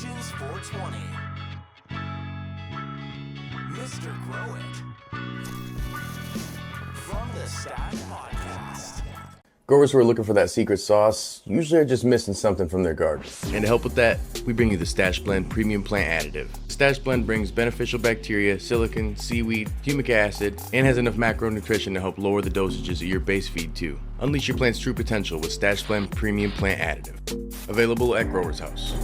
Pigeons 420. Mr. Grow It. From the Stash Podcast. Growers who are looking for that secret sauce usually are just missing something from their garden. And to help with that, we bring you the Stash Blend Premium Plant Additive. Stash Blend brings beneficial bacteria, silicon, seaweed, humic acid, and has enough macronutrition to help lower the dosages of your base feed too. Unleash your plant's true potential with Stash Blend Premium Plant Additive. Available at Growers House.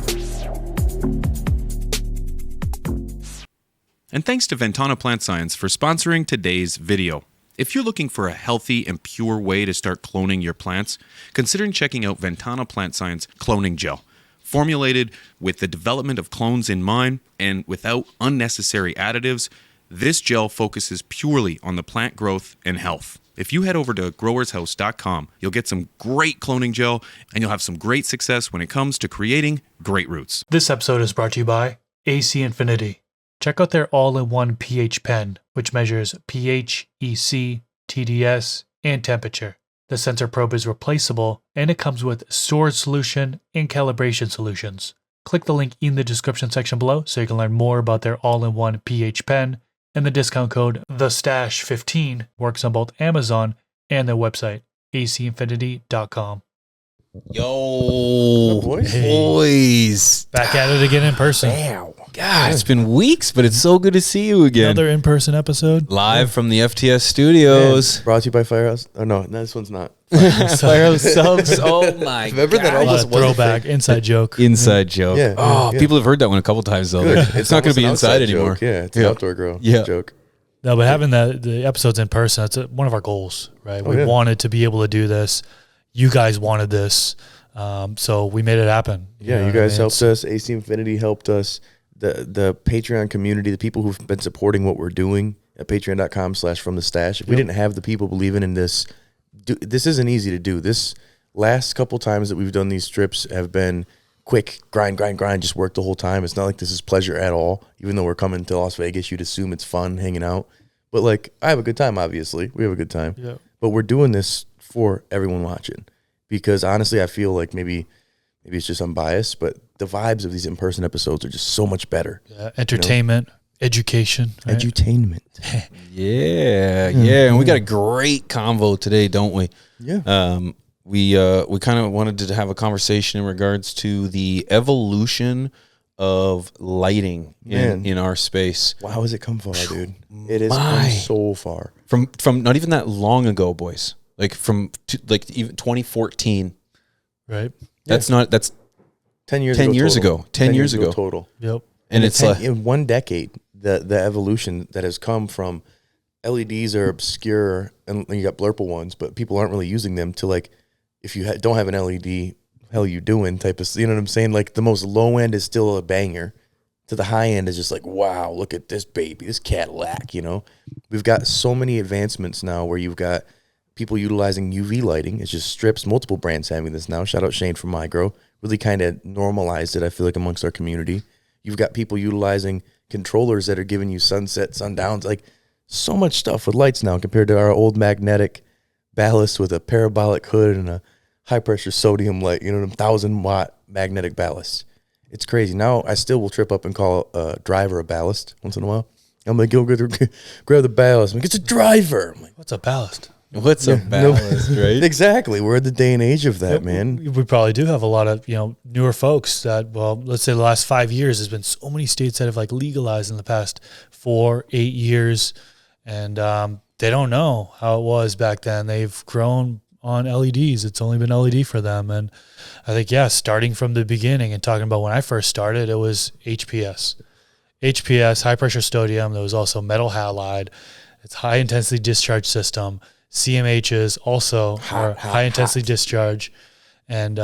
And thanks to Ventana Plant Science for sponsoring today's video. If you're looking for a healthy and pure way to start cloning your plants, consider checking out Ventana Plant Science Cloning Gel. Formulated with the development of clones in mind and without unnecessary additives, this gel focuses purely on the plant growth and health. If you head over to growershouse.com, you'll get some great cloning gel and you'll have some great success when it comes to creating great roots. This episode is brought to you by AC Infinity. Check out their all-in-one pH pen, which measures pH, EC, TDS, and temperature. The sensor probe is replaceable, and it comes with storage solution and calibration solutions. Click the link in the description section below so you can learn more about their all-in-one pH pen, and the discount code THESTASH15 works on both Amazon and their website, acinfinity.com. Yo, Hey. boys. Back at it again in person. Wow. God, it's been weeks, but it's so good to see you again. Another in-person episode. Live from the FTS studios. Brought to you by Firehouse. Oh, no, this one's not. Firehouse subs. Oh, my Remember that God. almost was a Throwback, thing. inside joke. Inside joke. Yeah, Oh, yeah. people have heard that one a couple times, though. Good. It's not going to be almost an inside outside anymore. joke. Yeah, it's an outdoor grow joke. No, but having the episodes in person, that's one of our goals, right? Oh, We yeah. wanted to be able to do this. You guys wanted this. So we made it happen. Yeah, know you what I guys mean? helped us. AC Infinity helped us. The Patreon community, the people who've been supporting what we're doing at patreon.com/fromthestash. If we didn't have the people believing in this, this isn't easy to do. This last couple times that we've done these strips have been quick, grind, just work the whole time. It's not like this is pleasure at all. Even though we're coming to Las Vegas, you'd assume it's fun hanging out. But like, I have a good time, obviously. We have a good time. Yeah. But we're doing this for everyone watching. Because honestly, I feel like maybe it's just I'm biased, but the vibes of these in-person episodes are just so much better. Yeah, entertainment, education. Right? Edutainment. Yeah. And we got a great convo today, don't we? Yeah. We kind of wanted to have a conversation in regards to the evolution of lighting in our space. Wow, has it come far, dude? It has My. come so far. From not even that long ago, boys. Like even 2014. Right. That's 10 years 10 ago. years total. ago. 10 years ago. total. Yep. And it's like, in one decade, the evolution that has come from LEDs are obscure and you got blurple ones, but people aren't really using them to like, if you don't have an LED, hell you doing type of, you know what I'm saying? Like the most low end is still a banger. To the high end is just like, wow, look at this baby, this Cadillac, you know? We've got so many advancements now where you've got people utilizing UV lighting. It's just strips. Multiple brands having this now. Shout out Shane from Migro. Really kind of normalized it, I feel like, amongst our community. You've got people utilizing controllers that are giving you sunset, sundowns. Like, so much stuff with lights now compared to our old magnetic ballast with a parabolic hood and a high-pressure sodium light, you know, 1,000-watt magnetic ballast. It's crazy. Now, I still will trip up and call a driver a ballast once in a while. I'm like, go grab the ballast. I'm like, it's a driver. I'm like, What's a ballast? what's a ballast, right? exactly. We're in the day and age of that, man. We probably do have a lot of, newer folks that, well, let's say the last 5 years, there's been so many states that have like legalized in the past 4-8 years. And they don't know how it was back then. They've grown on LEDs. It's only been LED for them. And I think, starting from the beginning and talking about when I first started, it was HPS. HPS, high pressure sodium. There was also metal halide. It's high intensity discharge system. CMHs also are high intensity discharge. And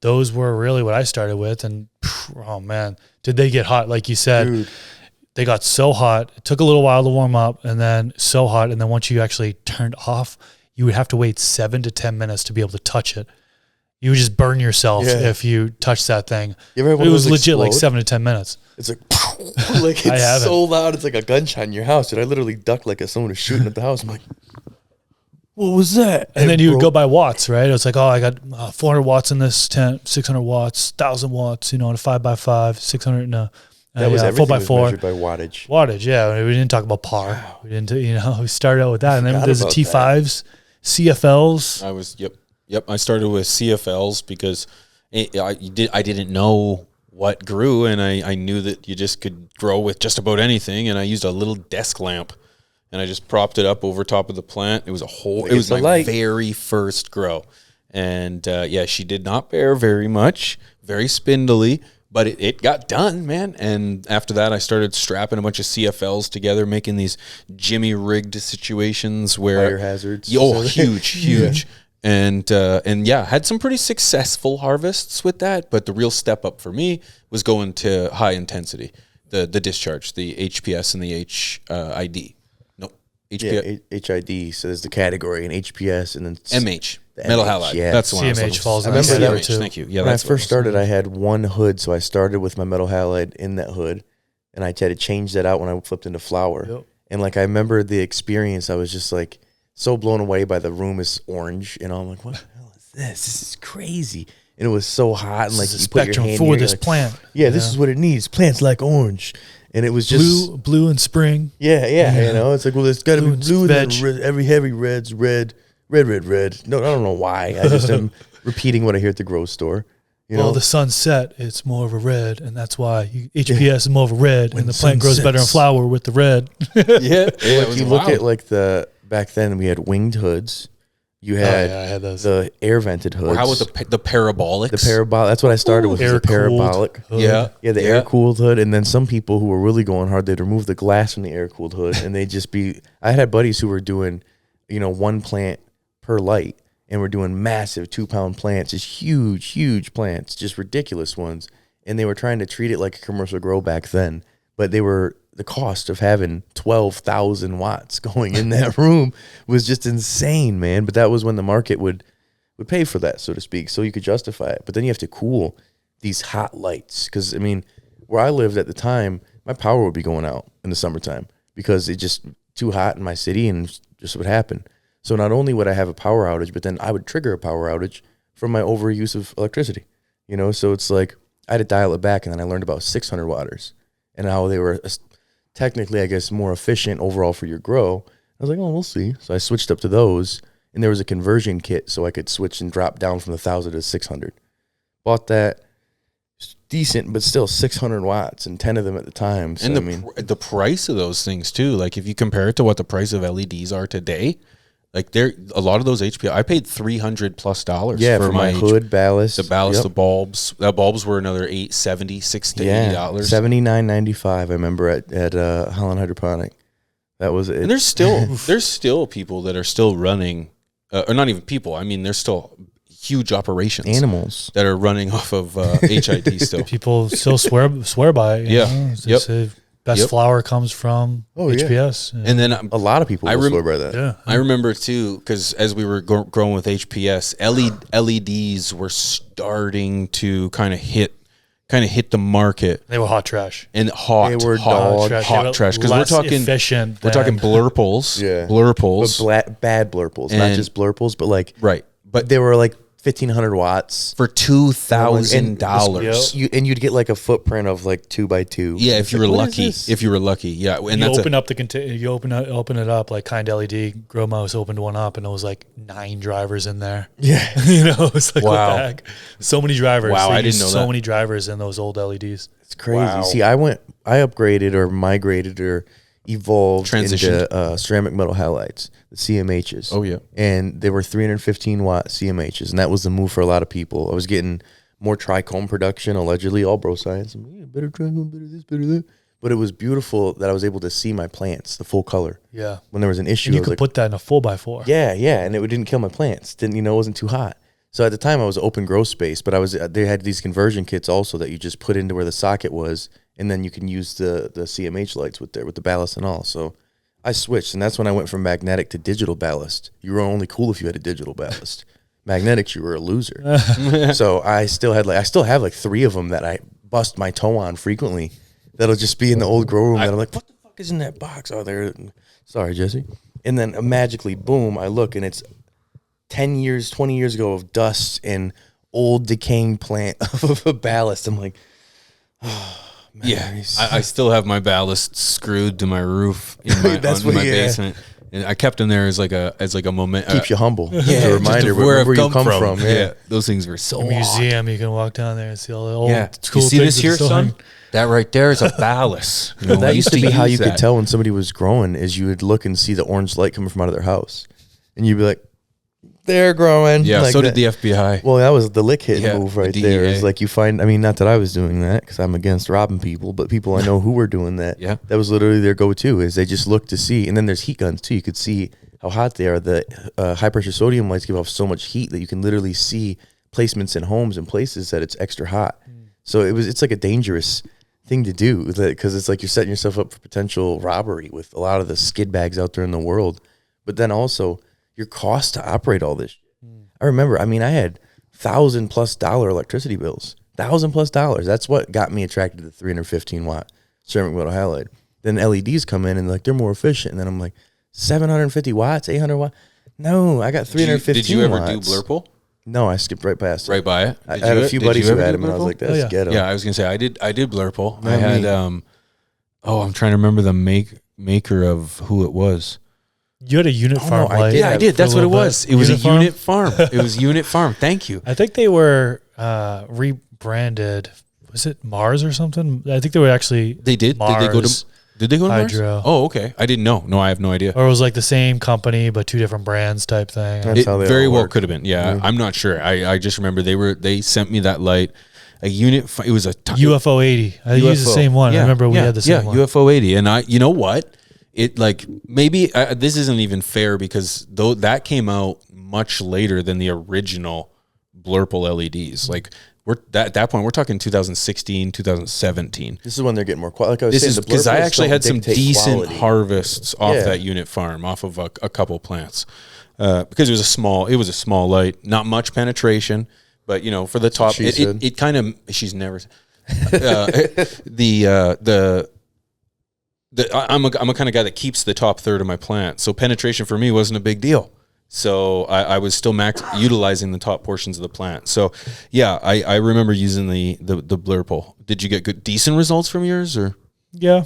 those were really what I started with. And oh man, did they get hot? Like you said, Dude. They got so hot. It took a little while to warm up and then so hot. And then once you actually turned off, you would have to wait 7 to 10 minutes to be able to touch it. You would just burn yourself if you touched that thing. You ever have one It of was those legit like explode? 7 to 10 minutes. It's like, like it's haven't. so loud. It's like a gunshot in your house, dude. I literally ducked like someone was shooting at the house. I'm like, what was that? And then you would go by watts, right? It was like, oh, I got 400 watts in this tent, 600 watts, 1,000 watts, in a 5x5, 600 in a that was everything 4x4. was measured by wattage. Wattage, yeah. We didn't talk about par. Wow. We didn't, we started out with that. And then there's the T5s, CFLs. Yep. I started with CFLs because I didn't know what grew, and I knew that you just could grow with just about anything, and I used a little desk lamp, and I just propped it up over top of the plant. It was it was my very first grow, and she did not bear very much, very spindly, but it got done, man. And after that, I started strapping a bunch of CFLs together, making these Jimmy rigged situations where fire hazards. Oh, huge. And had some pretty successful harvests with that. But the real step up for me was going to high intensity, the discharge, the HPS and the HID. No, HPS. Yeah, HID. So there's the category and HPS and then MH. Metal halide. Yeah. That's the one. CMH falls I in remember that that too. Thank you. Yeah, when I first started, I had one hood, so I started with my metal halide in that hood, and I had to change that out when I flipped into flower. Yep. And like I remember the experience, I was just like so blown away by the room is orange, and I'm like, what the hell is this? This is crazy. And it was so hot, and like This is you the put your spectrum hand for here, this like, plant. Yeah, this is what it needs. Plants like orange, and it was just Blue in spring. Yeah. It's like, well, there's got to be blue, and veg. then every heavy red's red. No, I don't know why. I just am repeating what I hear at the grocery store. You know, the sun set, it's more of a red, and that's why HPS is more of a red, and the plant grows better in flower with the red. Like you look at like back then we had winged hoods. You had, I had those. The air vented hoods. Or how about the parabolics? The parabolic. That's what I started with. The parabolic. Hood. Yeah, the air cooled hood. And then some people who were really going hard, they'd remove the glass from the air cooled hood, and they'd just be. I had buddies who were doing, one plant per light, and we're doing massive 2-pound plants, just huge plants, just ridiculous ones. And they were trying to treat it like a commercial grow back then, but the cost of having 12,000 watts going in that room was just insane, man. But that was when the market would pay for that, so to speak, so you could justify it. But then you have to cool these hot lights, because I mean, where I lived at the time, my power would be going out in the summertime because it just too hot in my city, and just would happen. So not only would I have a power outage, but then I would trigger a power outage from my overuse of electricity. So it's like I had to dial it back, and then I learned about 600 watters and how they were technically, I guess, more efficient overall for your grow. I was like, oh, we'll see. So I switched up to those, and there was a conversion kit so I could switch and drop down from the 1,000 to 600. Bought that. Decent, but still 600 watts and 10 of them at the time. So, and the price of those things too, like if you compare it to what the price of LEDs are today, like a lot of those HPS, I paid $300+ yeah, for my hood, ballast. The ballast, the bulbs. The bulbs were another $6 to $80. $79.95 I remember at Holland Hydroponic. That was it. And there's still people that are still running, or not even people, I mean there's still huge operations, animals that are running off of HID still. People still swear by it. Yep. Say best flower comes from HPS. Yeah. And then a lot of people swear by that. Yeah. I remember too, because as we were growing with HPS, LEDs were starting to kind of hit the market. They were hot trash. And hot trash. Because we're talking efficient. We're talking blurples. Yeah. Blurples. But bad blurples, not just blurples, but like right. But they were like 1,500 watts for $2,000. And you'd get like a footprint of like 2x2. Yeah, if you were lucky. If you were lucky, yeah. And you open up the container. You open it up like Kind LED. Grow Mouse opened one up, and it was like 9 drivers in there. Yeah, it's like what the heck? So many drivers. Wow, I didn't know so that. many drivers in those old LEDs. It's crazy. Wow. See, I upgraded or migrated or evolved into ceramic metal halides, the CMHs. Oh yeah, and they were 315 watt CMHs, and that was the move for a lot of people. I was getting more trichome production, allegedly, all bro science. Better trichome, better this, better that. But it was beautiful that I was able to see my plants, the full color. Yeah. When there was an issue, and you could put that in a 4x4. Yeah, and it didn't kill my plants. It wasn't too hot. So at the time, I was open grow space, but they had these conversion kits also that you just put into where the socket was, and then you can use the CMH lights with the ballast and all. So I switched, and that's when I went from magnetic to digital ballast. You were only cool if you had a digital ballast. Magnetics, you were a loser. So I still have like 3 of them that I bust my toe on frequently. That'll just be in the old grow room that I'm like, what the fuck is in that box? Oh, there. Sorry, Jesse. And then magically, boom, I look and it's 10 years, 20 years ago of dust and old decaying plant of a ballast. I'm like, memories. I still have my ballast screwed to my roof in my, basement. And I kept them there as like a moment. Keeps you humble. Yeah, It's a reminder just where where you I've come from. Yeah. Those things were so A museum, you can walk down there and see all the old You cool see things this here, that still son? hang. That right there is a ballast. You know, That used to be how you use could that. tell when somebody was growing is you would look and see the orange light coming from out of their house. And you'd be like, they're growing. Yeah, like so that. did the FBI. Well, that was the lick hit Yeah, move the right there. DEA. It's like you find, I mean, not that I was doing that because I'm against robbing people, but people I know who were doing that. Yeah. That was literally their go-to is they just look to see. And then there's heat guns too. You could see how hot they are. The high pressure sodium lights give off so much heat that you can literally see placements in homes and places that it's extra hot. So it's like a dangerous thing to do because it's like you're setting yourself up for potential robbery with a lot of the skid bags out there in the world. But then also your cost to operate all this. I remember, I mean, I had $1,000+ electricity bills, $1,000+. That's what got me attracted to the 315 watt ceramic metal halide. Then LEDs come in and like they're more efficient. And then I'm like, 750 watts, 800 watts. No, I got 315 Did you ever watts. do Blurple? No, I skipped right past it. Right by it. I Did had you- a few did buddies you who ever had do them, and I was Blurple? like, that's yeah. ghetto. Yeah, I was gonna say I did Blurple. Not I had me. I'm trying to remember the maker of who it was. You had a unit Oh, farm no, I light. did. Yeah, I did. for That's a what it little was. bit. It was a Farm? unit farm. It was unit farm. Thank you. I think they were rebranded. Was it Mars or something? I think they were actually They did. Mars, Did they go to Hydro. Mars? Oh, okay. I didn't know. No, I have no idea. or it was like the same company but two different brands type thing. That's It how they very all well work. could have been. Yeah, I'm not sure. I just remember they sent me that light. A unit. It was a UFO 80. I used the UFO. same one. I remember we had the same one. UFO 80. And you know what? It like maybe this isn't even fair because though that came out much later than the original Blurple LEDs. Like at that point we're talking 2016, 2017. This is when they're getting more quality. Like I was This saying, is the because I Blurples actually don't had some dictate decent quality. harvests off Yeah. that unit farm, off of a couple plants, because it was a small light, not much penetration, but you know for the top, she said. it kind of she's never I'm a kind of guy that keeps the top third of my plant, so penetration for me wasn't a big deal. So I was still utilizing the top portions of the plant. So yeah, I remember using the Blurple. Did you get decent results from yours or? Yeah,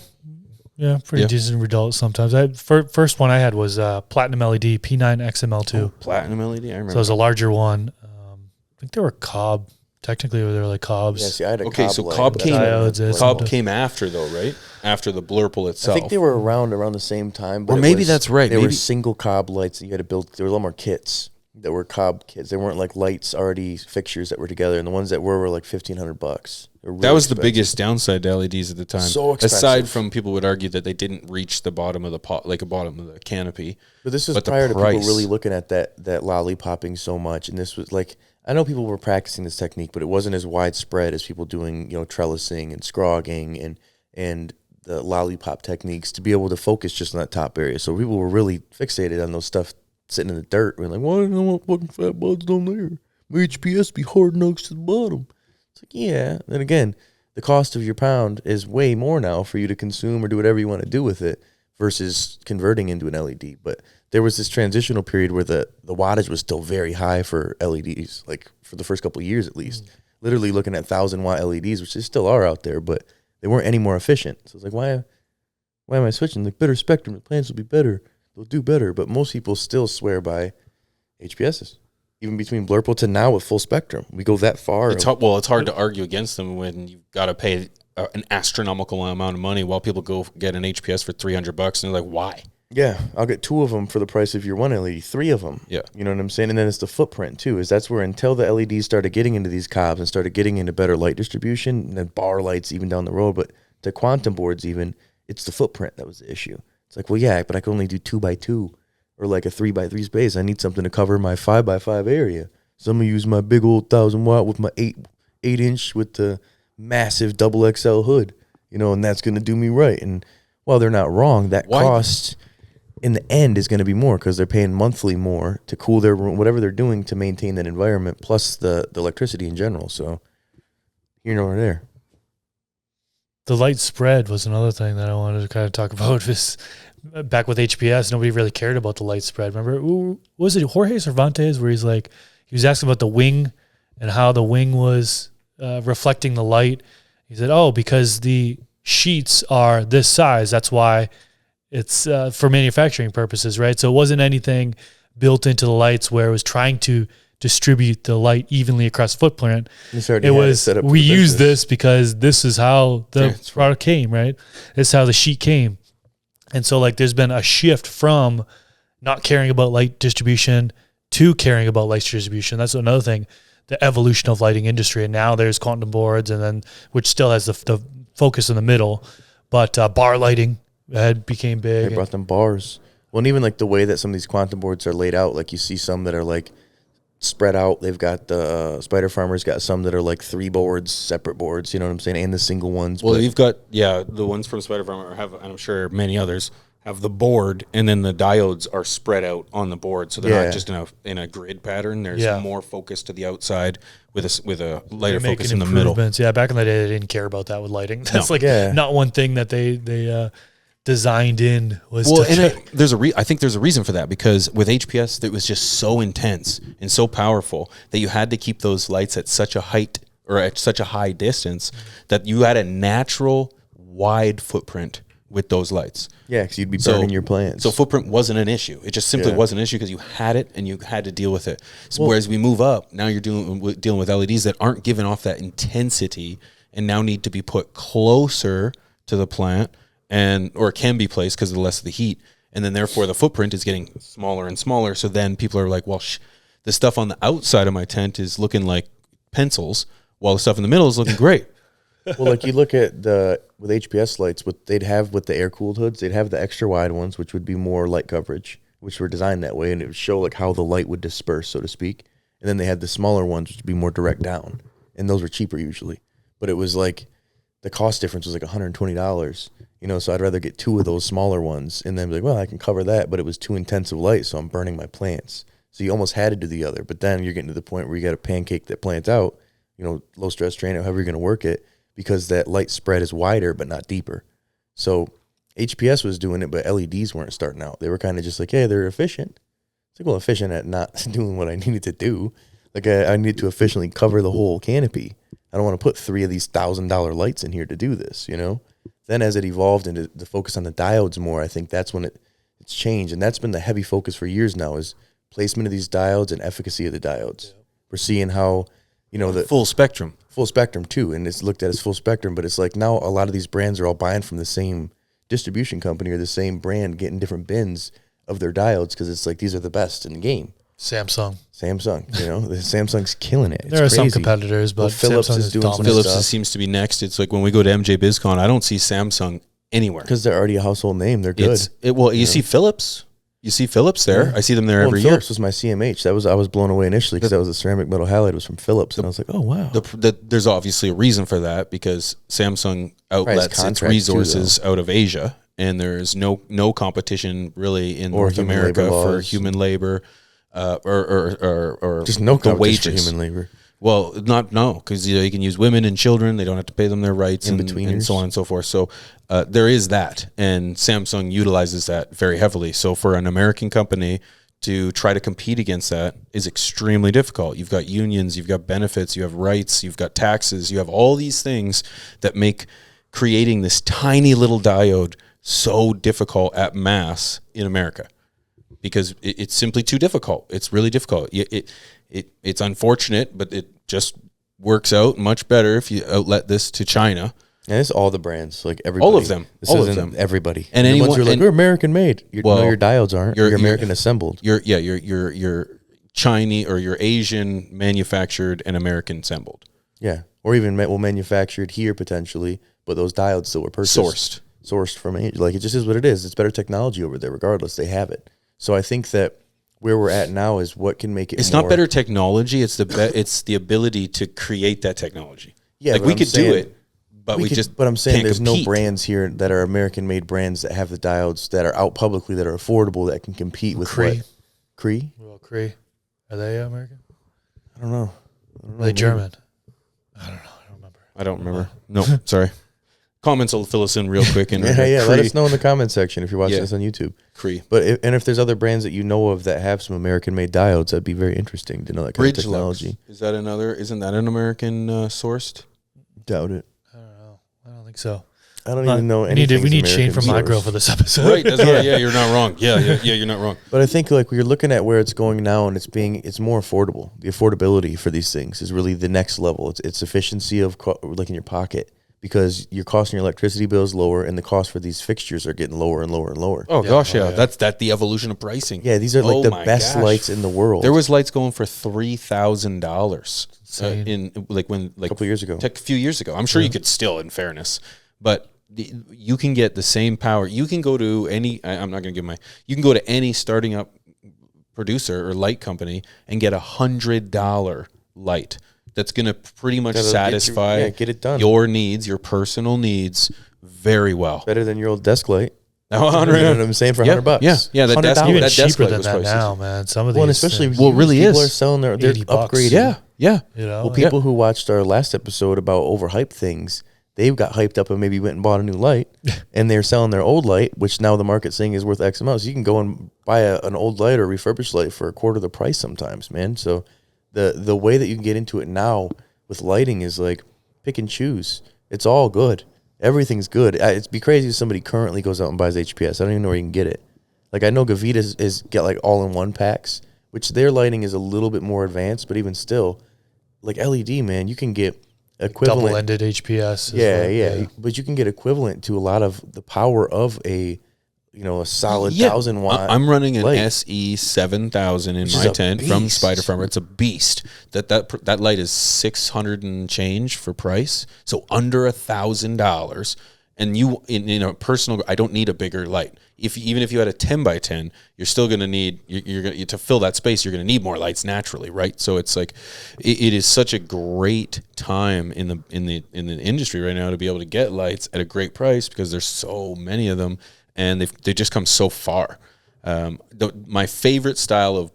pretty Yeah. decent results sometimes. First one I had was Platinum LED P9 XML2. Platinum LED, I remember. So it was a larger one. I think they were Cobb. Technically, they were like Cobbs. Yeah, see, I had a Okay, Cobb so light, Cobb but came. that's Diodes, what some Cobb stuff. came after though, right? After the Blurple itself. I think they were around the same time. But Or it maybe was- that's right. They were Maybe- single Cobb lights that you had to build. There were a lot more kits that were Cobb kits. They weren't like lights already fixtures that were together. And the ones that were like $1,500. That was the biggest downside to LEDs at the time. So expensive. Aside from people would argue that they didn't reach the bottom of the pot, like a bottom of the canopy. But this was But the prior to people price. really looking at that lollipopping so much. And this was like, I know people were practicing this technique, but it wasn't as widespread as people doing, trellising and scrogging and the lollipop techniques to be able to focus just on that top area. So people were really fixated on those stuff sitting in the dirt. We're like, why do I want fucking fat buds down there? My HPS be hard knocks to the bottom. It's like, yeah. Then again, the cost of your pound is way more now for you to consume or do whatever you want to do with it versus converting into an LED. But there was this transitional period where the wattage was still very high for LEDs, like for the first couple of years at least. Literally looking at 1,000-watt LEDs, which they still are out there, but they weren't any more efficient. So it's like, why am I switching? Like, better spectrum, the plants will be better. They'll do better. But most people still swear by HPSs. Even between Blurple to now with full spectrum. We go that far. It's hard to argue against them when you've got to pay an astronomical amount of money while people go get an HPS for $300 and they're like, why? Yeah, I'll get 2 of them for the price of your one LED, 3 of them. Yeah. You know what I'm saying? And then it's the footprint too, is that's where until the LEDs started getting into these Cobbs and started getting into better light distribution, and then bar lights even down the road, but to quantum boards even, it's the footprint that was the issue. It's like, well, yeah, but I can only do 2x2 or like a 3x3 space. I need something to cover my 5x5 area. So I'm going to use my big old 1,000-watt with my 8-inch with the massive double XL hood, and that's going to do me right. And while they're not wrong, that Why? cost in the end is going to be more because they're paying monthly more to cool their room, whatever they're doing to maintain that environment, plus the electricity in general. So here nor there. The light spread was another thing that I wanted to kind of talk about. Is back with HPS, nobody really cared about the light spread. Remember, was it Jorge Cervantes where he was asking about the wing and how the wing was reflecting the light. He said, "Oh, because the sheets are this size, that's why it's for manufacturing purposes, right?" So it wasn't anything built into the lights where it was trying to distribute the light evenly across the footprint. It was, we use this because this is how the product came, right? This is how the sheet came. And so like there's been a shift from not caring about light distribution to caring about light distribution. That's another thing, the evolution of lighting industry. And now there's quantum boards, and then which still has the focus in the middle, but bar lighting became big. They brought them bars. Well, and even like the way that some of these quantum boards are laid out, like you see some that are like spread out. They've got the Spider Farmer's got some that are like 3 boards, separate boards, you know what I'm saying, and the single ones. Well, you've got, the ones from Spider Farmer have, and I'm sure many others, have the board, and then the diodes are spread out on the board, so they're not just in a grid pattern. There's more focus to the outside with a lighter focus in the middle. Yeah, back in the day, they didn't care about that with lighting. That's not one thing that they designed in was. Well, I think there's a reason for that, because with HPS, it was just so intense and so powerful that you had to keep those lights at such a height or at such a high distance that you had a natural wide footprint with those lights. Yeah, because you'd be burning your plants. So footprint wasn't an issue. It just simply wasn't an issue because you had it and you had to deal with it. So whereas we move up, now you're dealing with LEDs that aren't giving off that intensity and now need to be put closer to the plant, or can be placed because of the less of the heat. And then therefore the footprint is getting smaller and smaller. So then people are like, well, the stuff on the outside of my tent is looking like pencils while the stuff in the middle is looking great. Well, like you look at with HPS lights, what they'd have with the air-cooled hoods, they'd have the extra wide ones, which would be more light coverage, which were designed that way, and it would show like how the light would disperse, so to speak. And then they had the smaller ones, which would be more direct down, and those were cheaper usually. But it was like the cost difference was like $120, you know. So I'd rather get 2 of those smaller ones, and then be like, well, I can cover that, but it was too intensive light, so I'm burning my plants. So you almost had to do the other, but then you're getting to the point where you got to pancake that plant out, you know, low stress drain it, however you're going to work it, because that light spread is wider but not deeper. So HPS was doing it, but LEDs weren't starting out. They were kind of just like, hey, they're efficient. It's like, well, efficient at not doing what I needed to do. Like I need to efficiently cover the whole canopy. I don't want to put 3 of these $1,000 lights in here to do this, you know? Then as it evolved into the focus on the diodes more, I think that's when it's changed. And that's been the heavy focus for years now, is placement of these diodes and efficacy of the diodes. Yeah. We're seeing how, you know, the full spectrum too. And it's looked at as full spectrum, but it's like now a lot of these brands are all buying from the same distribution company or the same brand, getting different bins of their diodes, because it's like, these are the best in the game. Samsung, you know, the Samsung's killing it. There are some competitors, but Philips is doing some Philips stuff. Seems to be next. It's like when we go to MJ BizCon, I don't see Samsung anywhere because they're already a household name. They're good. You see Philips. You see Philips there. Yeah. I see them there every year. Philips was my CMH. I was blown away initially because that was a ceramic metal halide. It was from Philips, and I was like, oh wow. There's obviously a reason for that, because Samsung outlets its resources out of Asia, and there's no competition really in North America for human labor. Or just no wages for human labor. Well, because you can use women and children. They don't have to pay them their rights and so on and so forth. So there is that, and Samsung utilizes that very heavily. So for an American company to try to compete against that is extremely difficult. You've got unions, you've got benefits, you have rights, you've got taxes, you have all these things that make creating this tiny little diode so difficult at mass in America. Because it's simply too difficult. It's really difficult. It's unfortunate, but it just works out much better if you outlet this to China. And it's all the brands, like everybody. All of them. Everybody. And the anyone ones who are like, we're American made. Your diodes aren't. You're American assembled. You're Chinese or you're Asian manufactured and American assembled. Yeah, or even manufactured here potentially, but those diodes still were purchased, sourced from Asia. Like, it just is what it is. It's better technology over there, regardless. They have it. So I think that where we're at now is what can make it. It's not better technology. It's the ability to create that technology. Yeah, like we could do it, but we just. But I'm saying can't there's compete. no brands here that are American-made brands that have the diodes that are out publicly that are affordable that can compete with Cree. Cree? Well, Cree, are they American? I don't know. Are they German? I don't know. I don't remember. No, sorry. Comments will fill us in real quick. And Yeah. Let us know in the comment section if you're watching this on YouTube. Cree. But if there's other brands that you know of that have some American-made diodes, that'd be very interesting to know that kind of technology. Is that another? Isn't that an American sourced? Doubt it. I don't know. I don't think so. I don't even know We anything. need Shane from Micro for this episode. Right. That's right. Yeah, you're not wrong. Yeah, you're not wrong. But I think like we're looking at where it's going now, and it's more affordable. The affordability for these things is really the next level. It's efficiency of like in your pocket, because your cost on your electricity bill is lower, and the cost for these fixtures are getting lower and lower and lower. Oh gosh, yeah. That's the evolution of pricing. Yeah, these are like the best lights in the world. There was lights going for $3,000 in a couple years ago. A few years ago. I'm sure you could still, in fairness, but you can get the same power. You can go to any. I'm not going to give you can go to any starting up producer or light company and get $100 light. That's going to pretty much satisfy get it done. Your needs, your personal needs, very well. Better than your old desk light. You know what I'm saying, for $100. Yeah. That desk, even that desk cheaper light than was that pricey. now, man. Some of these, Well, and especially Well, it really people is. are selling they're $80. upgrading. Yeah. you know, Well, people who watched our last episode about overhyped things, they got hyped up and maybe went and bought a new light, and they're selling their old light, which now the market's saying is worth X amount. So you can go and buy an old light or refurbished light for a quarter of the price sometimes, man. So the way that you can get into it now with lighting is like pick and choose. It's all good. Everything's good. It'd be crazy if somebody currently goes out and buys HPS. I don't even know where you can get it. Like I know Gavita's is get like all-in-one packs, which their lighting is a little bit more advanced, but even still, like LED, man, you can get equivalent. double-ended HPS. Yeah. But you can get equivalent to a lot of the power of a solid 1,000 watt. I'm running an light. SE 7000 in Which my is a tent from beast. Spider Farmer. It's a beast. That light is $600 and change for price, so under $1,000. And you in a personal, I don't need a bigger light. Even if you had a 10 by 10, you're still going to need you're going to fill that space. You're going to need more lights naturally, right? So it's like it is such a great time in the industry right now to be able to get lights at a great price because there's so many of them. And they just come so far. My favorite style of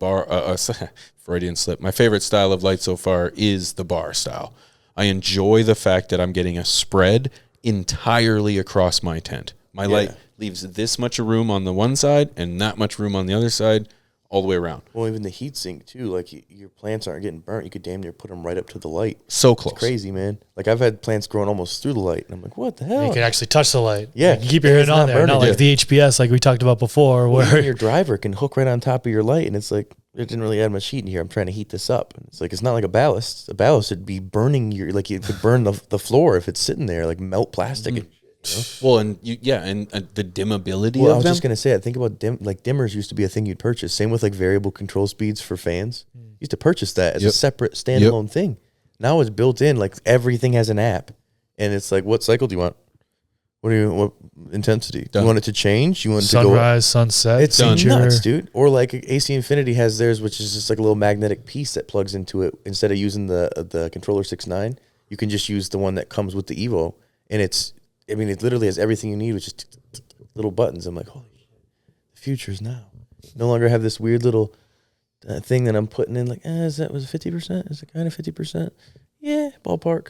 Freudian slip. My favorite style of light so far is the bar style. I enjoy the fact that I'm getting a spread entirely across my tent. My light leaves this much room on the one side and that much room on the other side, all the way around. Well, even the heat sink too. Like your plants aren't getting burnt. You could damn near put them right up to the light. So close. It's crazy, man. Like I've had plants growing almost through the light, and I'm like, what the hell? You can actually touch the light. Yeah. You can keep your hand on there. Not like the HPS like we talked about before, Even where your driver can hook right on top of your light, and it's like it didn't really add much heat in here. I'm trying to heat this up, and it's like it's not like a ballast. A ballast would be burning it could burn the floor if it's sitting there, like melt plastic. And, Well, and and the dimmability well, I of was them. just gonna say, I think about dimmers used to be a thing you'd purchase. Same with like variable control speeds for fans. You used to purchase that as a separate standalone thing. Now it's built in. Like everything has an app, and it's like, what cycle do you want? What intensity? Do you want it to change? You want it to go sunrise, sunset. It's feature. nuts, dude. Or like AC Infinity has theirs, which is just like a little magnetic piece that plugs into it. Instead of using the controller 6.9, you can just use the one that comes with the Evo, and it literally has everything you need with just little buttons. I'm like, holy shit, the future is now. No longer have this weird little thing that I'm putting in. Like, was it 50%? Is it kind of 50%? Yeah, ballpark.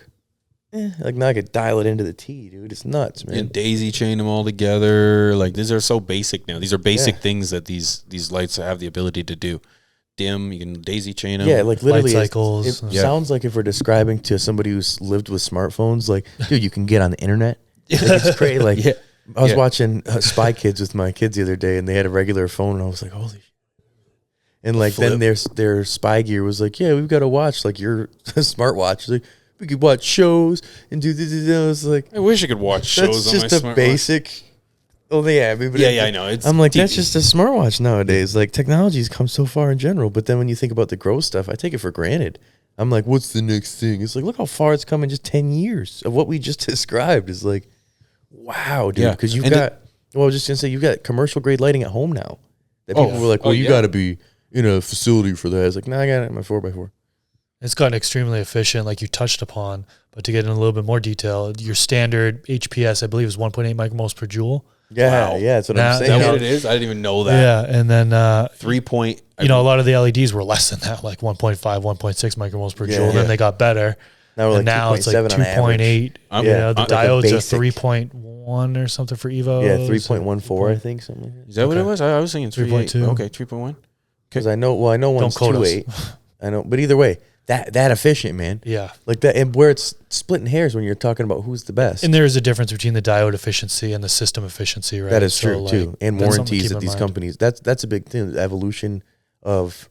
Like now I could dial it into the T, dude. It's nuts, man. And daisy chain them all together. Like these are so basic now. These are basic things that these lights have the ability to do. Dim, you can daisy chain them. Yeah, like literally, Light cycles. It sounds like if we're describing to somebody who's lived with smartphones, like, dude, you can get on the internet. Like, it's great. Like, I was watching Spy Kids with my kids the other day, and they had a regular phone, and I was like, holy shit. And like then their spy gear was like, yeah, we've got to watch like your smartwatch. Like, we could watch shows and do this. And I was like, I wish I could watch shows that's on my just a smartwatch. basic. Oh yeah, I know. I'm like, that's just a smartwatch nowadays. Like technology's come so far in general, but then when you think about the growth stuff, I take it for granted. I'm like, what's the next thing? It's like, look how far it's come in just 10 years of what we just described. Is like, wow, dude. Because you've got. I was just gonna say, you've got commercial grade lighting at home now. That people were like, well, you got to be in a facility for that. It's like, no, I got it in my 4x4. It's gotten extremely efficient, like you touched upon. But to get in a little bit more detail, your standard HPS, I believe, is 1.8 micromoles per joule. Yeah, that's what I'm saying. Is that what it is? I didn't even know that. Yeah, and then 3 point. a lot of the LEDs were less than that, like 1.5, 1.6 micromoles per joule. Then they got better. Now we're and like now it's like 2.7 on average. 2.8. I'm- You Yeah, know, the like a diodes are basic. 3.1 or something for Evo. Yeah, 3.14, I think, something like that. Is that what it Okay. was? I was thinking 3.8. 3.2. Okay, 3.1. Because I know one's quote us. 2.8. I know, but either way, that efficient, man. Yeah. Like that, and where it's splitting hairs when you're talking about who's the best. And there is a difference between the diode efficiency and the system efficiency, right? That is So, true like, too, and that's something to warranties keep that in these mind. companies. That's a big thing. The evolution of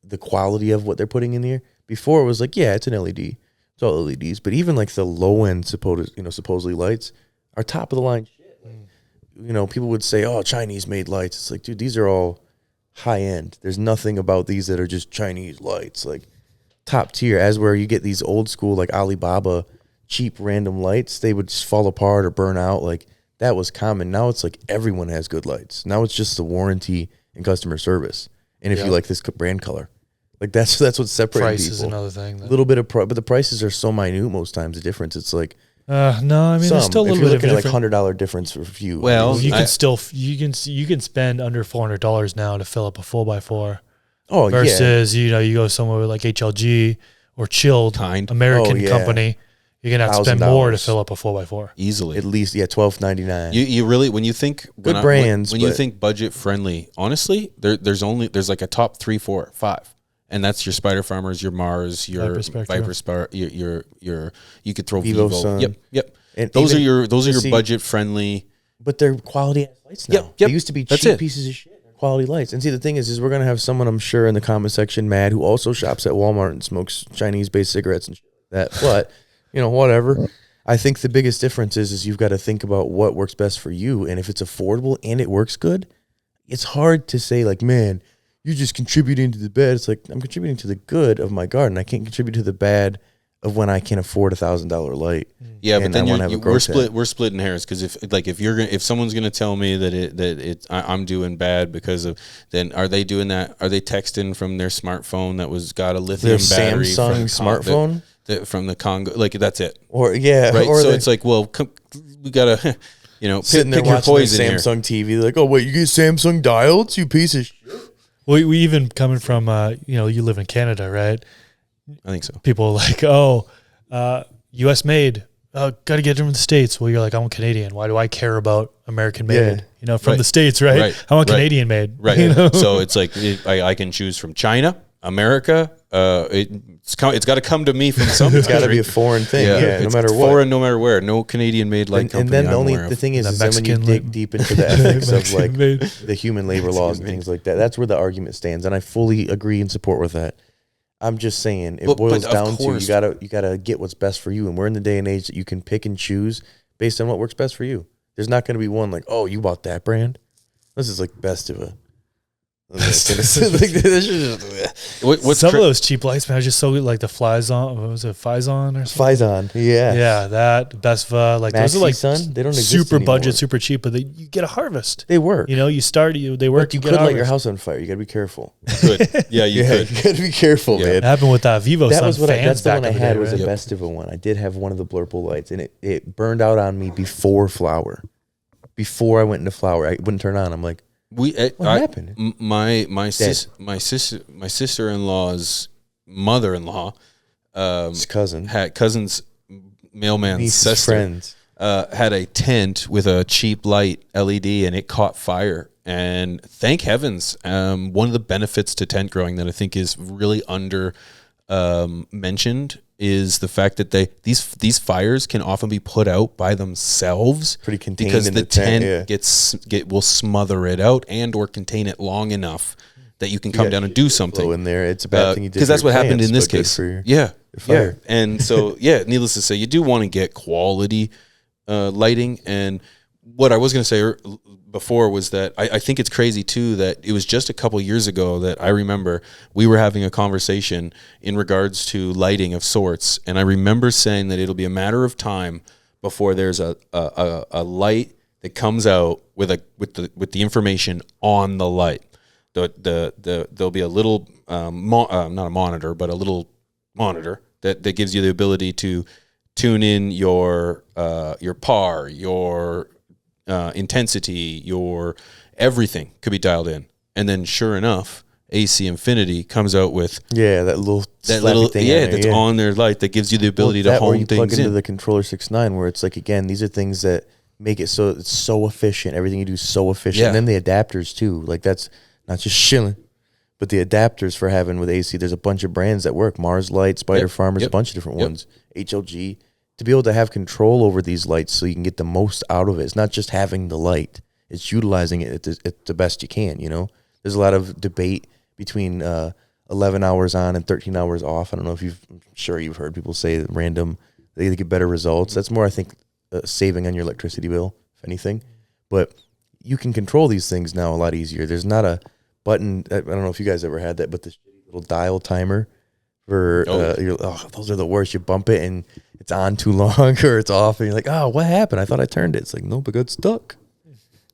the quality of what they're putting in there. Before it was like, yeah, it's an LED, it's all LEDs, but even like the low end supposedly lights are top of the line shit. People would say, oh, Chinese made lights. It's like, dude, these are all high end. There's nothing about these that are just Chinese lights, like top tier. As where you get these old school like Alibaba cheap random lights, they would just fall apart or burn out. Like that was common. Now it's like everyone has good lights. Now it's just the warranty and customer service. And if you like this brand color, like that's what's separating Price people. is another thing. A little bit of but the prices are so minute most times. The difference, it's like No, I mean, there's still a if little you're bit of looking a at like difference. $100 difference for a few. Well, You I- can still you can spend under $400 now to fill up a 4x4 oh yeah, versus you go somewhere like HLG or Chilled Kind. American Oh, yeah. company, you're gonna have to spend more to $1,000. fill up a 4x4. Easily. at least $12.99. You really, when you think Good brands, when you but- think budget friendly, honestly, there's like a top 3, 4, 5, and that's your Spider Farmers, your Mars, your Viper Spectra. Viper Spar, your you could throw Vivo Vivo. Sun. Yep. And Those are even- your see- budget friendly. But they're quality ass lights now. Yep, They used to be that's cheap it. pieces of shit. They're quality lights. And see, the thing is we're gonna have someone, I'm sure, in the comment section mad who also shops at Walmart and smokes Chinese-based cigarettes and shit like that. But whatever. I think the biggest difference is you've got to think about what works best for you, and if it's affordable and it works good, it's hard to say like, man, you're just contributing to the bad. It's like I'm contributing to the good of my garden. I can't contribute to the bad of when I can afford $1,000 light. Yeah, but and then I wanna have a grow tent. we're splitting hairs because if someone's gonna tell me that I'm doing bad because of, then are they doing that? Are they texting from their smartphone that was got a lithium Their battery Samsung smartphone? from the Congo? Like that's it, Or yeah, right? or So they- it's like, well, we gotta sitting there pick your watching their poison here. Samsung TV. They're like, oh wait, you get Samsung diodes, you piece of shit. We even coming from you live in Canada, right? I think so. People are like, U.S. made. Got to get it from the States. Well, you're like, I'm Canadian. Why do I care about American made? From Right. the States, right? Right. I want Right. Canadian made. Right. You know? So it's like I can choose from China, America. It's got to come to me from some. It's got to be a foreign thing, yeah, no it's matter what. foreign, no matter where. No Canadian made light And company. then I'm aware the of. thing is The then when you Mexican dig la- deep into the ethics of Mexican like made. the human labor laws and things like that, that's where the argument stands, and I fully agree and support with that. I'm just saying it But boils of down to course- you gotta get what's best for you, and we're in the day and age that you can pick and choose based on what works best for you. There's not going to be one like, oh, you bought that brand. This is like best of a. What's Some of those cheap lights, man, are just so good. Like the Flyzon, what was it, Fizon or something? Fizon, yeah. Yeah, that Bestva, like those are like Maxi-Sun? They don't exist super budget, anymore. super cheap, but you get a harvest. They work. You they work. But you get could a light your harvest. house on fire. You got to be careful. Good. Yeah, you could. You got to be careful, Yeah. man. It happened with that Vivo That Sun was what fans that's the back one I in the had day, was right? the best of a one. I did have one of the blurple lights, and it burned out on me before flower. Before I went into flower, I wouldn't turn on. I'm like, what happened? My sister-in-law's mother-in-law It's cousin, had cousin's mailman's niece's sister friends. had a tent with a cheap light LED, and it caught fire. And thank heavens, one of the benefits to tent growing that I think is really under mentioned is the fact that these fires can often be put out by themselves, Pretty contained because in the the tent, tent will smother it out and or contain it long enough that you can come down and do something. Blow in there. It's a bad thing you did Because that's for what your happened in plants, this but good case. for your- Yeah, fire. and so needless to say, you do want to get quality lighting. And what I was going to say before was that I think it's crazy too that it was just a couple years ago that I remember we were having a conversation in regards to lighting of sorts, and I remember saying that it'll be a matter of time before there's a light that comes out with the information on the light. There'll be a little not a monitor, but a little monitor that gives you the ability to tune in your PAR, your intensity, your everything could be dialed in. And then sure enough, AC Infinity comes out with Yeah, that little thing that's on their light that gives you the ability to or hone you plug things into in. the controller 6.9, where it's like, again, these are things that make it so it's so efficient. Everything you do is so efficient. Yeah. And then the adapters too. Like, that's not just chilling, but the adapters for having with AC. There's a bunch of brands that work. Mars Light, Spider Farmers, a bunch of different ones. HLG. To be able to have control over these lights so you can get the most out of it. It's not just having the light. It's utilizing it at the best you can, you know? There's a lot of debate between 11 hours on and 13 hours off. I don't know if I'm sure you've heard people say random, they get better results. That's more, I think, saving on your electricity bill, if anything. But you can control these things now a lot easier. There's not a button. I don't know if you guys ever had that, but the little dial timer for, those are the worst. You bump it and it's on too long or it's off and you're like, oh, what happened? I thought I turned it. It's like, nope, it got stuck.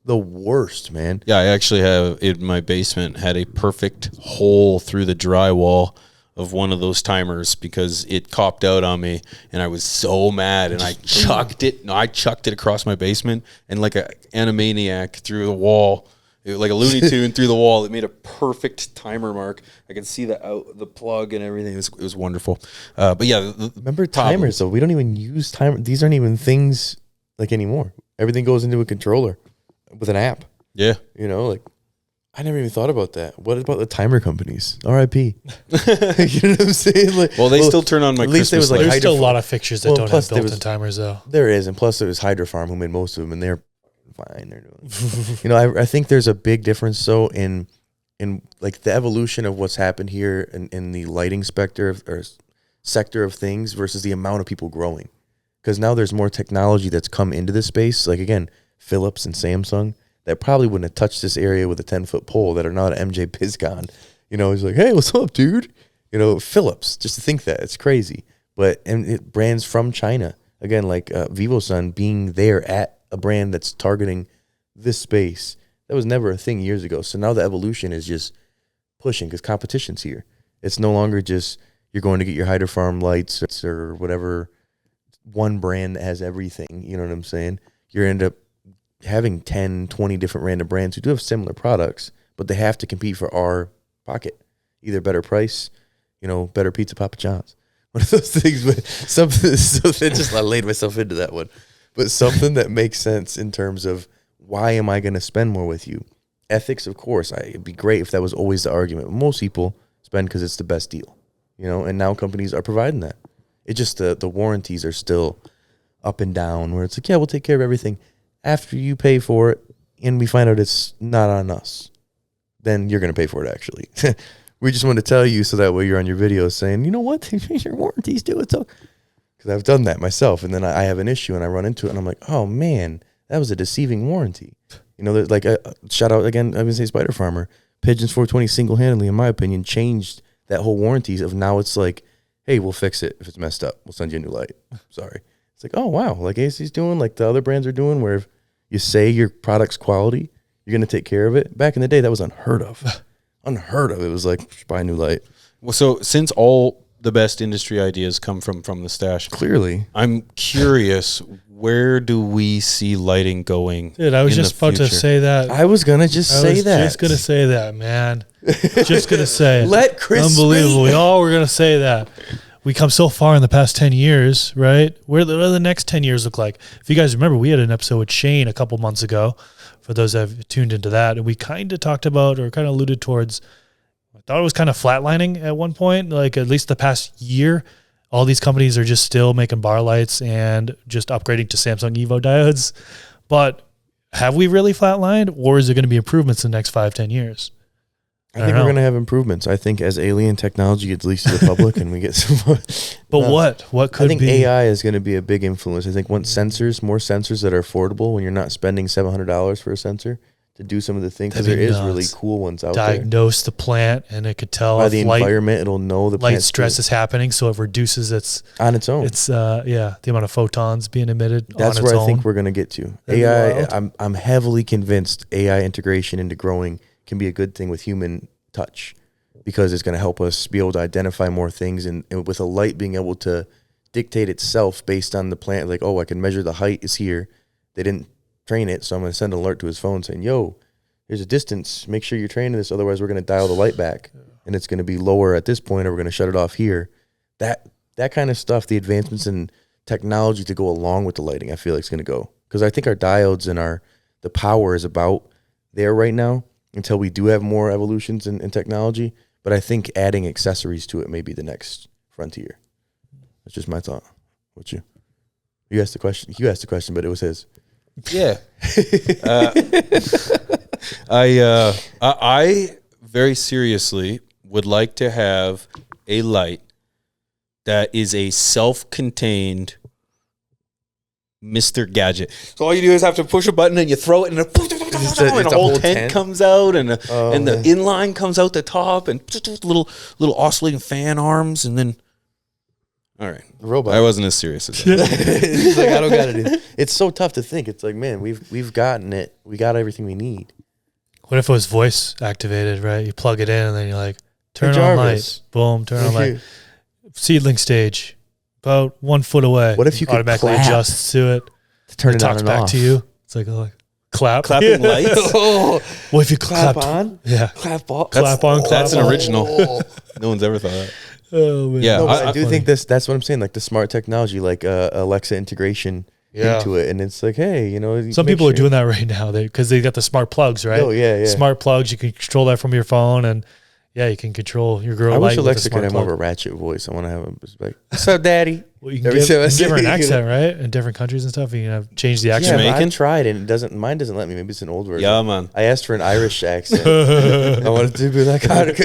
The worst, man. Yeah, I actually have in my basement had a perfect hole through the drywall of one of those timers because it copped out on me and I was so mad and I chucked it. No, I chucked it across my basement and like an animaniac through the wall, like a Looney Tune through the wall. It made a perfect timer mark. I could see the plug and everything. It was wonderful. But yeah, remember timers though? We don't even use timer. These aren't even things like anymore. Everything goes into a controller with an app. Yeah. You know, like, I never even thought about that. What about the timer companies? R.I.P. You know what I'm saying? Like, well, they still turn on my at least Christmas there was, like, lights. There's still a lot of fixtures that don't have built-in timers, though. There is, and plus there was Hydrofarm who made most of them, and they're fine. They're doing it. You know, I think there's a big difference, though, in like the evolution of what's happened here in the lighting sector of things versus the amount of people growing. Because now there's more technology that's come into this space. Like, again, Philips and Samsung, that probably wouldn't have touched this area with a 10-foot pole that are not MJ BizCon. You know, he's like, hey, what's up, dude? You know, Philips, just to think that. It's crazy. But brands from China, again, like VivoSun being there at a brand that's targeting this space, that was never a thing years ago. So now the evolution is just pushing because competition's here. It's no longer just you're going to get your Hydrofarm lights or whatever, one brand that has everything. You know what I'm saying? You're end up having 10, 20 different random brands who do have similar products, but they have to compete for our pocket. Either better price, you know, better pizza, Papa John's. One of those things, but something just I laid myself into that one. But something that makes sense in terms of why am I going to spend more with you? Ethics, of course. It'd be great if that was always the argument. Most people spend because it's the best deal, you know, and now companies are providing that. It's just the warranties are still up and down where it's like, yeah, we'll take care of everything. After you pay for it and we find out it's not on us, then you're going to pay for it, actually. We just want to tell you so that way you're on your video saying, you know what, your warranties do it. Because I've done that myself, and then I have an issue and I run into it and I'm like, oh, man, that was a deceiving warranty. You know, like shout out again, I'm going to say Spider Farmer. Pigeons 420 single-handedly, in my opinion, changed that whole warranties of now it's like, hey, we'll fix it if it's messed up. We'll send you a new light. Sorry. It's like, oh, wow, like AC's doing, like the other brands are doing, where if you say your product's quality, you're going to take care of it. Back in the day, that was unheard of. Unheard of. It was like, buy a new light. Well, so since all the best industry ideas come from the stash, Clearly. I'm curious, where do we see lighting going? Dude, I was just about to say that. I was going to just say that. Just going to say that, man. Just going to say it. Let Chris Unbelievable. We all were going to say that. We come so far in the past 10 years, right? What do the next 10 years look like? If you guys remember, we had an episode with Shane a couple months ago, for those that have tuned into that, and we kind of talked about or kind of alluded towards, I thought it was kind of flatlining at one point, like at least the past year. All these companies are just still making bar lights and just upgrading to Samsung Evo diodes. But have we really flatlined, or is there going to be improvements in the next 5-10 years? I think we're going to have improvements. I think as alien technology gets released to the public and we get some more. But what could be? I think AI is going to be a big influence. I think once more sensors that are affordable when you're not spending $700 for a sensor to do some of the things, because there is really cool ones out there. Diagnose the plant, and it could tell by the environment. It'll know the light stress is happening, so it reduces its on its own. It's the amount of photons being emitted. That's on where its I think own. we're going to get to. AI. I'm heavily convinced AI integration into growing can be a good thing with human touch, because it's going to help us be able to identify more things, and with a light being able to dictate itself based on the plant. Like, oh, I can measure the height is here. They didn't train it, so I'm going to send an alert to his phone saying, yo, here's a distance. Make sure you're training this. Otherwise, we're going to dial the light back, and it's going to be lower at this point, or we're going to shut it off here. That kind of stuff, the advancements in technology to go along with the lighting, I feel like it's going to go. Because I think our diodes and the power is about there right now until we do have more evolutions in technology. But I think adding accessories to it may be the next frontier. That's just my thought. What you asked the question. You asked the question, but it was his. Yeah. I very seriously would like to have a light that is a self-contained Mr. Gadget. So all you do is have to push a button and you throw it and a whole tent comes out and the inline comes out the top and little oscillating fan arms and then. All right, robot. I wasn't as serious as that. He's like, I don't got it. It's so tough to think. It's like, man, we've gotten it. We got everything we need. What if it was voice activated, right? You plug it in and then you're like, turn on light. Boom, turn on light. Seedling stage, about 1 foot away. What if you could automatically clap adjusts to it? Turn it on talks and back off to you. It's like clapping lights. What if you clap on? Yeah. Clap off. Clap on, clap That's off. an original. No one's ever thought that. Oh, man. Yeah, No, but I do think that's what I'm saying. Like the smart technology, like Alexa integration into it, and it's like, hey, you know, some people are doing that right now because they got the smart plugs, right? Oh yeah. Smart plugs. You can control that from your phone, and yeah, you can control your girl. I wish light with Alexa a smart could have plug. more of a ratchet voice. I want to have him just like, "What's up, Daddy?" Well, you can Every time I give her an say it, accent, right? In different countries and stuff, you can change the Yeah, accent. but Jamaican? I tried and it doesn't. Mine doesn't let me. Maybe it's an old version. Yeah, man. I asked for an Irish accent. I wanted to be like,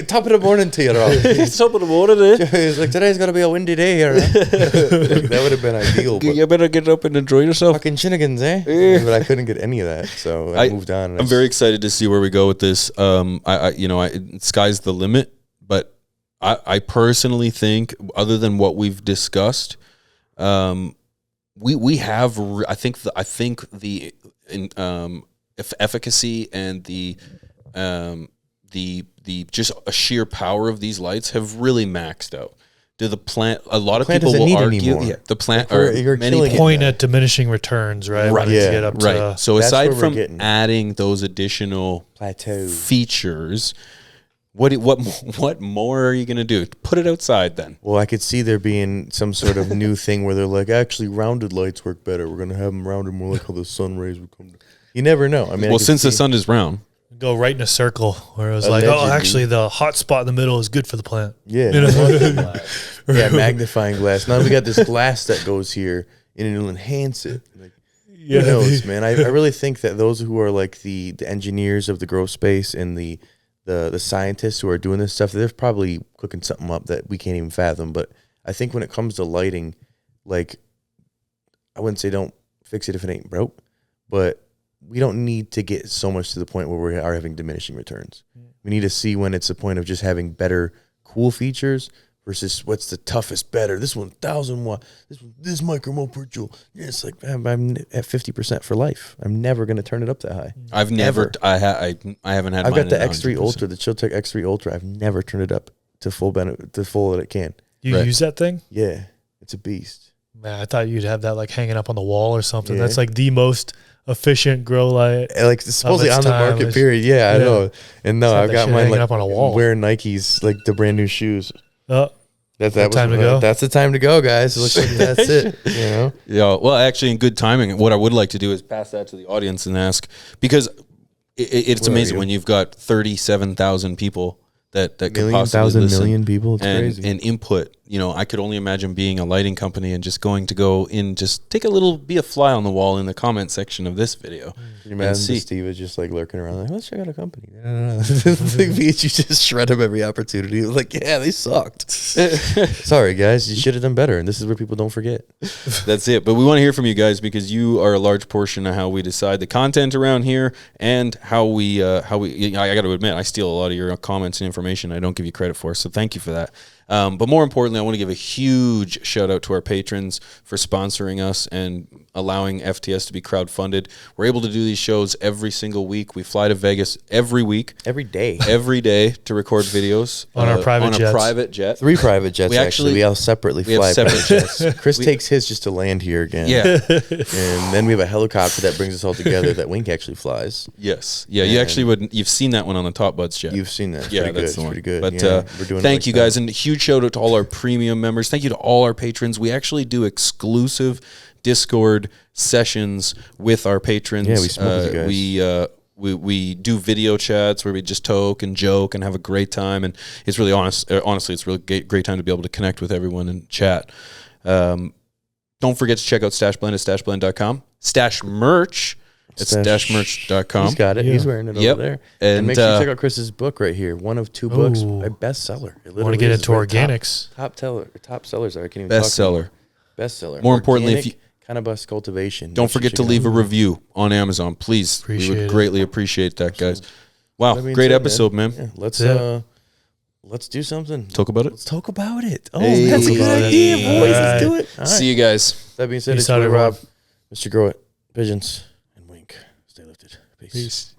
top of the morning to you, Rob. It's top of the morning, eh? He's like, today's gonna be a windy day here. That would have been ideal. But You better get up and enjoy yourself. fucking shenanigans, eh? But I couldn't get any of that, so I moved on. I'm very excited to see where we go with this. Sky's the limit, but I personally think, other than what we've discussed, we have. I think the efficacy and the just a sheer power of these lights have really maxed out. A lot of people will argue, the plant you're many killing Point at diminishing returns, right? Right. When you Yeah. get up to, Right. So That's aside where we're from getting. adding those additional plateau. features, what more are you going to do? Put it outside then. Well, I could see there being some sort of new thing where they're like, actually, rounded lights work better. We're gonna have them rounded more like how the sun rays would come. You never know. I mean, Well, since the sun is round, go right in a circle where it was like, oh, Allegedly. actually, the hot spot in the middle is good for the plant. yeah, yeah, magnifying glass. Now we got this glass that goes here, and it'll enhance it. Like, who knows, man? I really think that those who are like the engineers of the growth space and the scientists who are doing this stuff, they're probably cooking something up that we can't even fathom. But I think when it comes to lighting, like, I wouldn't say don't fix it if it ain't broke, but we don't need to get so much to the point where we are having diminishing returns. We need to see when it's the point of just having better cool features versus what's the toughest better. This one 1,000 watt. This micromole per joule. Yeah, it's like I'm at 50% for life. I'm never going to turn it up that high. I've never. I haven't had. I've mine got the at X3 100%. Ultra, the Chiltech X3 Ultra. I've never turned it up to full benefit, to full that it can. You Right. use that thing? Yeah, it's a beast. Man, I thought you'd have that like hanging up on the wall or something. Yeah. That's like the most efficient grow light. And, like, supposedly its on the time. market It's- period. Yeah, I yeah. know. And no, Just have I've that got shit mine hanging like up on a wall. wearing Nikes, like the brand new shoes. That Was time to go? That's the time to go, guys. It looks like that's it. You know. Yeah. Well, actually, in good timing, what I would like to do is pass that to the audience and ask, because it's Where are amazing you? when you've got 37,000 people that could Million, possibly thousand, listen million people. It's and crazy. and input. You know, I could only imagine being a lighting company and just going to go in, just be a fly on the wall in the comment section of this video. Can you imagine see. Steve is just like lurking around, like, let's check out a company. No. Big Beach, you just shred him every opportunity. Like, yeah, they sucked. Sorry, guys, you should have done better. And this is where people don't forget. That's it. But we want to hear from you guys, because you are a large portion of how we decide the content around here and how we. I got to admit, I steal a lot of your comments and information I don't give you credit for. So thank you for that. But more importantly, I want to give a huge shout out to our patrons for sponsoring us and allowing FTS to be crowdfunded. We're able to do these shows every single week. We fly to Vegas every week, Every day. to record videos On our private jets. a private jet. 3 private jets, We actually. We all separately we have fly separate private jets. Chris takes his just to land here again. Yeah. And then we have a helicopter that brings us all together that Wink actually flies. Yes. Yeah. You actually would. You've seen that one on the Top Buds jet. You've seen that. It's Yeah, pretty that's good. the one. It's pretty good. But Yeah, we're doing it thank like you that. guys, and a huge shout out to all our premium members. Thank you to all our patrons. We actually do exclusive Discord sessions with our patrons. Yeah, we smoke with you guys. We do video chats where we just talk and joke and have a great time, and it's really honestly, it's really great time to be able to connect with everyone and chat. Don't forget to check out Stash Blend at stashblend.com. Stash merch at stashmerch.com. He's got it. Yeah. He's wearing it Yep. over there. And, And make sure you check out Chris's book right here. One of 2 books. Ooh. A bestseller. It I want literally to get is. into It's one of the organics. Top sellers. I can't even talk Bestseller. anymore. Bestseller. More importantly, if Organic cannabis cultivation. Don't Make sure forget you to check it leave a out. review on Amazon, please. We Appreciate would it. greatly appreciate that, guys. Wow, That being great said, episode, man. Yeah, let's That's let's do something. Talk about it. Let's talk about it. Oh, Hey. that's a Talk good about it. idea, boys. All Let's do right. it. All right. See you guys. That being said, Peace it's out, Rob, everyone. Mr. Grow It, Pigeons, and Wink. Stay lifted. Peace. Peace.